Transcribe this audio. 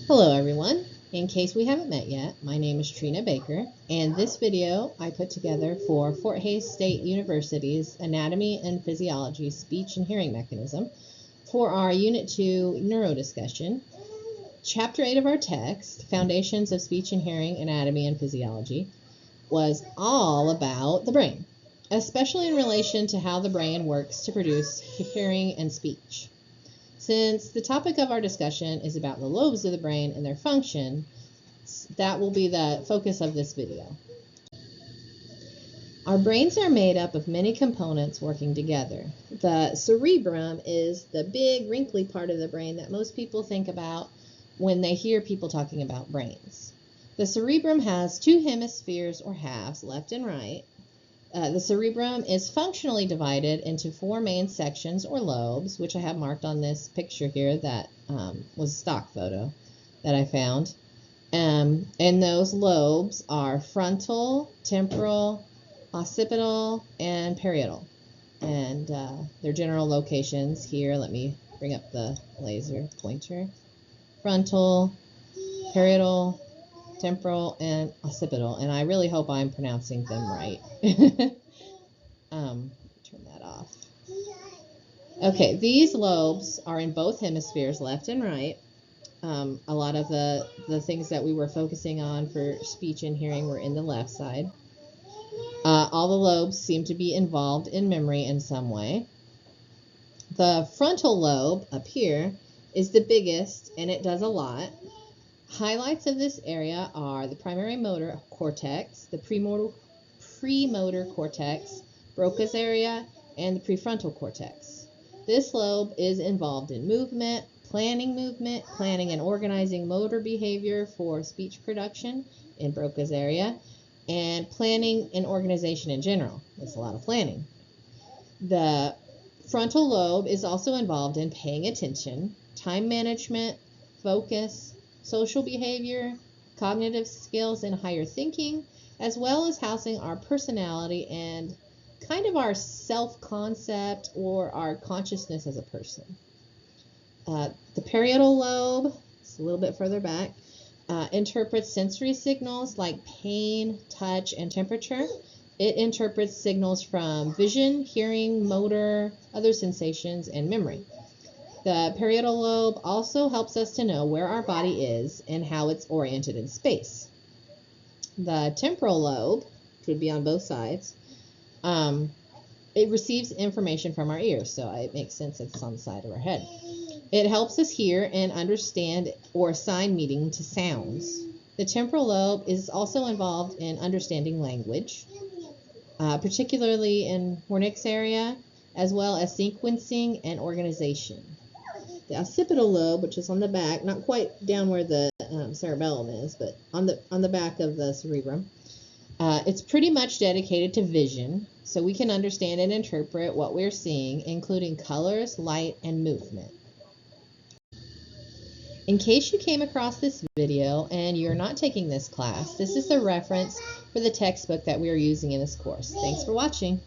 Hello everyone. In case we haven't met yet, my name is Trina Baker, and this video I put together for Fort Hays State University's Anatomy and Physiology Speech and Hearing Mechanism for our Unit 2 Neuro discussion. Chapter 8 of our text, Foundations of Speech and Hearing, Anatomy and Physiology, was all about the brain, especially in relation to how the brain works to produce hearing and speech. Since the topic of our discussion is about the lobes of the brain and their function, that will be the focus of this video. Our brains are made up of many components working together. The cerebrum is the big wrinkly part of the brain that most people think about when they hear people talking about brains. The cerebrum has two hemispheres or halves, left and right. The cerebrum is functionally divided into four main sections or lobes, which I have marked on this picture here that was a stock photo that I found. And those lobes are frontal, temporal, occipital, and parietal. And their general locations here, let me bring up the laser pointer. Frontal, parietal, temporal, and occipital, and I really hope I'm pronouncing them right. Turn that off. Okay, these lobes are in both hemispheres, left and right. A lot of the things that we were focusing on for speech and hearing were in the left side. All the lobes seem to be involved in memory in some way. The frontal lobe up here is the biggest, and it does a lot. Highlights of this area are the primary motor cortex, the premotor cortex, Broca's area, and the prefrontal cortex. This lobe is involved in movement, planning and organizing motor behavior for speech production in Broca's area, and planning and organization in general. There's a lot of planning. The frontal lobe is also involved in paying attention, time management, focus, social behavior, cognitive skills, and higher thinking, as well as housing our personality and kind of our self-concept or our consciousness as a person. The parietal lobe, it's a little bit further back, interprets sensory signals like pain, touch, and temperature. It interprets signals from vision, hearing, motor, other sensations, and memory. The parietal lobe also helps us to know where our body is and how it's oriented in space. The temporal lobe, which would be on both sides, it receives information from our ears, so it makes sense it's on the side of our head. It helps us hear and understand or assign meaning to sounds. The temporal lobe is also involved in understanding language, particularly in Wernicke's area, as well as sequencing and organization. The occipital lobe, which is on the back, not quite down where the cerebellum is, but on the back of the cerebrum, it's pretty much dedicated to vision, so we can understand and interpret what we're seeing, including colors, light, and movement. In case you came across this video and you're not taking this class, this is the reference for the textbook that we are using in this course. Thanks for watching.